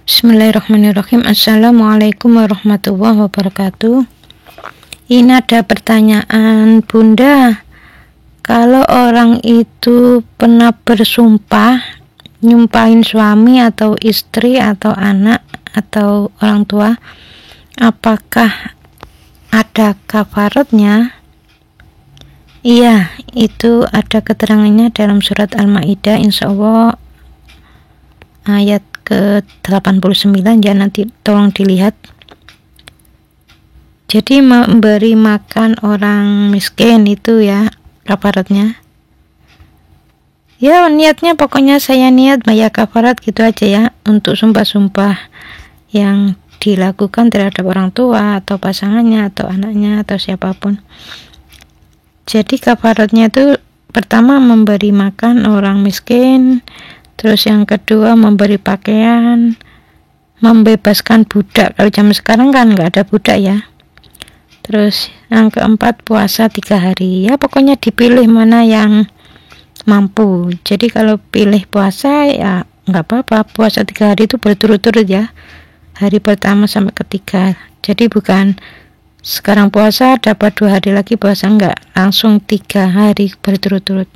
Bismillahirrahmanirrahim. Assalamualaikum warahmatullahi wabarakatuh. Ini ada pertanyaan, Bunda. Kalau orang itu pernah bersumpah nyumpahin suami atau istri atau anak atau orang tua, apakah ada kafaratnya? Iya, itu ada keterangannya dalam surat Al-Maidah, insyaallah ayat ke-89 ya, nanti tolong dilihat. Jadi memberi makan orang miskin itu ya kafaratnya. Ya niatnya pokoknya saya niat bayar kafarat gitu aja ya, untuk sumpah-sumpah yang dilakukan terhadap orang tua atau pasangannya atau anaknya atau siapapun. Jadi kafaratnya itu pertama memberi makan orang miskin, terus yang kedua memberi pakaian, membebaskan budak. Kalau zaman sekarang kan nggak ada budak ya. Terus yang keempat puasa 3 hari. Ya pokoknya dipilih mana yang mampu. Jadi kalau pilih puasa ya nggak apa-apa. Puasa 3 hari itu berturut-turut ya. Hari pertama sampai ketiga. Jadi bukan sekarang puasa dapat 2 hari lagi puasa, enggak. Langsung 3 hari berturut-turut.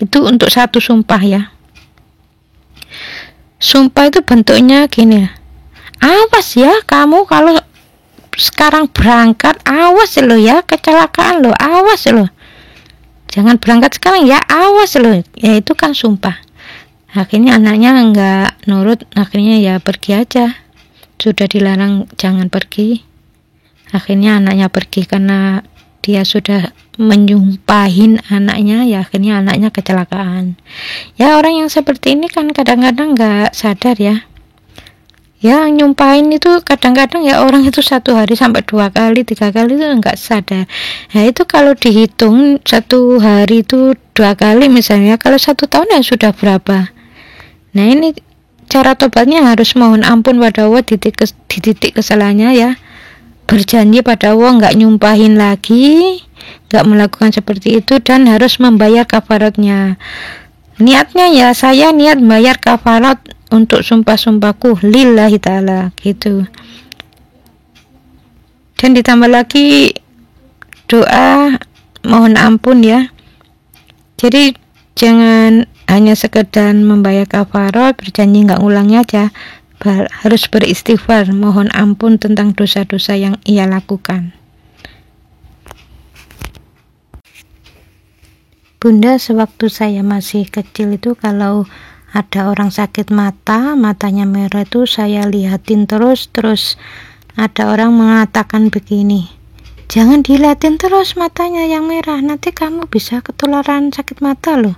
Itu untuk satu sumpah ya. Sumpah itu bentuknya gini ya, awas ya kamu kalau sekarang berangkat, awas lo ya kecelakaan lo, awas lo, jangan berangkat sekarang ya, awas lo ya. Itu kan sumpah. Akhirnya anaknya enggak nurut, akhirnya ya pergi aja, sudah dilarang jangan pergi. Akhirnya anaknya pergi karena dia sudah menyumpahin anaknya, ya akhirnya anaknya kecelakaan. Ya orang yang seperti ini kan kadang-kadang nggak sadar ya. Ya nyumpahin itu kadang-kadang ya orang itu 1 hari sampai 2 kali 3 kali itu nggak sadar. Nah itu kalau dihitung 1 hari itu 2 kali misalnya, kalau 1 tahun ya sudah berapa. Nah ini cara tobatnya harus mohon ampun pada Allah di titik kesalahannya ya. Berjanji pada Allah nggak nyumpahin lagi, nggak melakukan seperti itu, dan harus membayar kafaratnya. Niatnya ya saya niat bayar kafarat untuk sumpah-sumpahku lillahi ta'ala gitu. Dan ditambah lagi doa mohon ampun ya. Jadi jangan hanya sekedar membayar kafarat, berjanji nggak ngulangnya aja, harus beristighfar, mohon ampun tentang dosa-dosa yang ia lakukan. Bunda, sewaktu saya masih kecil itu kalau ada orang sakit mata, matanya merah itu saya lihatin terus ada orang mengatakan begini, jangan dilihatin terus matanya yang merah, nanti kamu bisa ketularan sakit mata loh.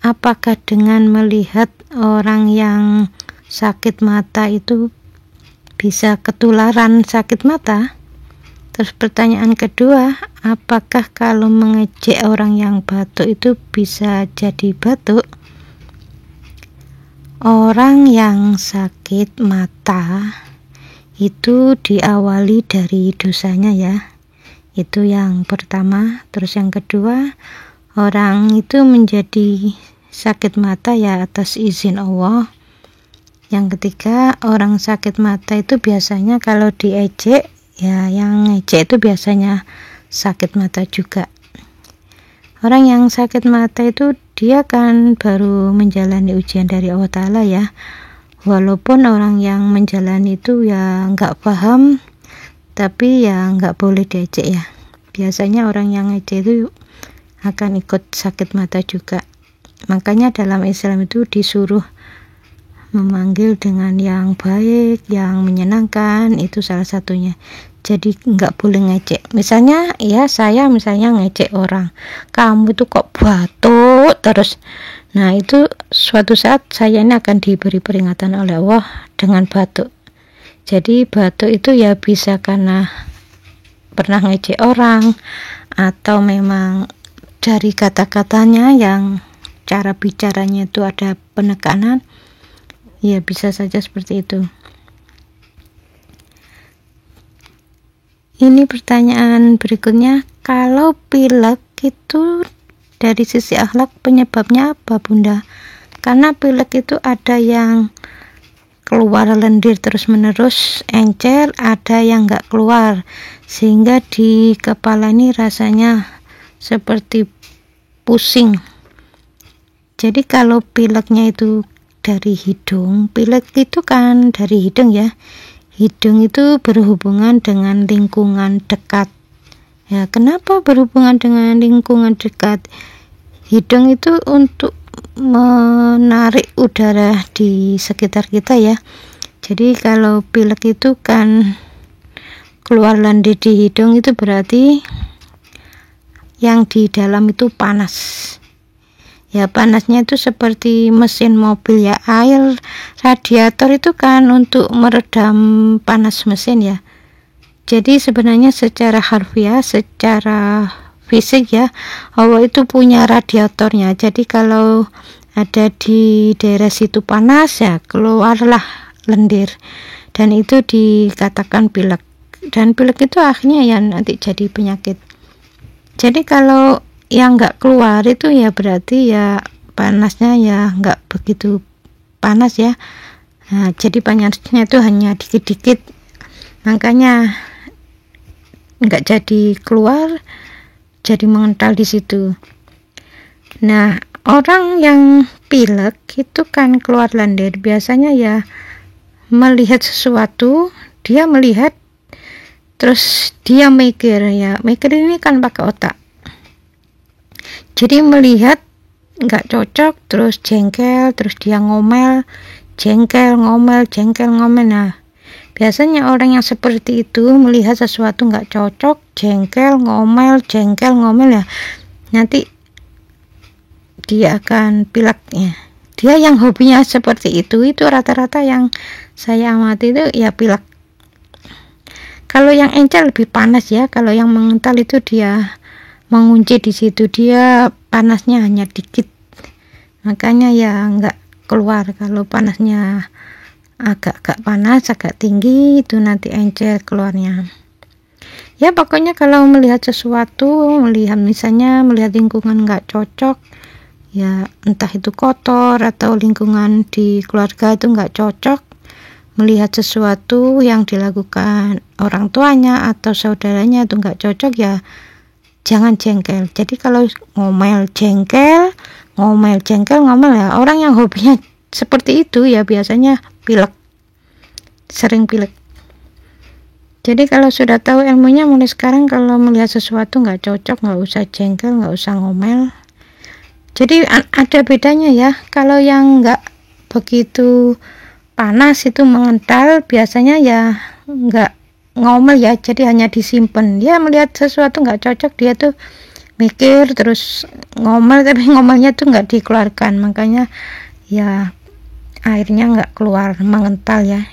Apakah dengan melihat orang yang sakit mata itu bisa ketularan sakit mata? Terus pertanyaan kedua, apakah kalau mengejek orang yang batuk itu bisa jadi batuk? Orang yang sakit mata itu diawali dari dosanya ya, itu yang pertama. Terus yang kedua, orang itu menjadi sakit mata ya atas izin Allah. Yang ketiga, orang sakit mata itu biasanya kalau diejek ya, yang ngejek itu biasanya sakit mata juga. Orang yang sakit mata itu dia kan baru menjalani ujian dari Allah Ta'ala ya. Walaupun orang yang menjalani itu ya nggak paham, tapi ya nggak boleh diejek ya. Biasanya orang yang ngejek itu akan ikut sakit mata juga. Makanya dalam Islam itu disuruh memanggil dengan yang baik, yang menyenangkan, itu salah satunya. Jadi nggak boleh ngejek. Misalnya ya saya misalnya ngejek orang, kamu itu kok batuk terus. Nah itu suatu saat saya ini akan diberi peringatan oleh Allah dengan batuk. Jadi batuk itu ya bisa karena pernah ngejek orang, atau memang dari kata-katanya yang cara bicaranya itu ada penekanan. Ya bisa saja seperti itu. Ini pertanyaan berikutnya, kalau pilek itu dari sisi akhlak penyebabnya apa Bunda? Karena pilek itu ada yang keluar lendir terus menerus encer, ada yang nggak keluar, sehingga di kepala ini rasanya seperti pusing. Jadi kalau pileknya itu dari hidung, pilek itu kan dari hidung ya. Hidung itu berhubungan dengan lingkungan dekat. Ya, kenapa berhubungan dengan lingkungan dekat? Hidung itu untuk menarik udara di sekitar kita ya. Jadi kalau pilek itu kan keluar lendir di hidung, itu berarti yang di dalam itu panas. Ya, panasnya itu seperti mesin mobil ya, air radiator itu kan untuk meredam panas mesin ya. Jadi sebenarnya secara harfiah, secara fisik ya, Allah itu punya radiatornya. Jadi kalau ada di daerah situ panas ya, keluarlah lendir, dan itu dikatakan pilek. Dan pilek itu akhirnya ya nanti jadi penyakit. Jadi kalau yang nggak keluar itu ya berarti ya panasnya ya nggak begitu panas ya. Nah, jadi panasnya itu hanya dikit-dikit, makanya nggak jadi keluar, jadi mengental di situ. Nah, orang yang pilek itu kan keluar lendir biasanya ya melihat sesuatu, dia melihat terus dia mikir ya, mikir ini kan pakai otak. Jadi melihat nggak cocok, terus jengkel, terus dia ngomel, jengkel, ngomel, jengkel, ngomel. Nah, biasanya orang yang seperti itu melihat sesuatu nggak cocok, jengkel, ngomel, jengkel, ngomel ya, nanti dia akan pilek ya. Dia yang hobinya seperti itu rata-rata yang saya amati itu ya pilek. Kalau yang encer lebih panas ya, kalau yang mengental itu dia mengunci di situ, dia panasnya hanya dikit, makanya ya nggak keluar. Kalau panasnya agak panas, agak tinggi, itu nanti encer keluarnya. Ya pokoknya kalau melihat sesuatu, misalnya melihat lingkungan nggak cocok ya, entah itu kotor atau lingkungan di keluarga itu nggak cocok, melihat sesuatu yang dilakukan orang tuanya atau saudaranya itu nggak cocok ya jangan jengkel. Jadi kalau ngomel jengkel, ngomel jengkel, ngomel ya, orang yang hobinya seperti itu ya biasanya pilek, sering pilek. Jadi kalau sudah tahu ilmunya mulai sekarang, kalau melihat sesuatu nggak cocok nggak usah jengkel, nggak usah ngomel. Jadi ada bedanya ya. Kalau yang nggak begitu panas itu mengental, biasanya ya nggak ngomel ya, jadi hanya disimpan. Dia melihat sesuatu nggak cocok, dia tuh mikir terus ngomel, tapi ngomelnya tuh nggak dikeluarkan, makanya ya airnya nggak keluar, mengental ya.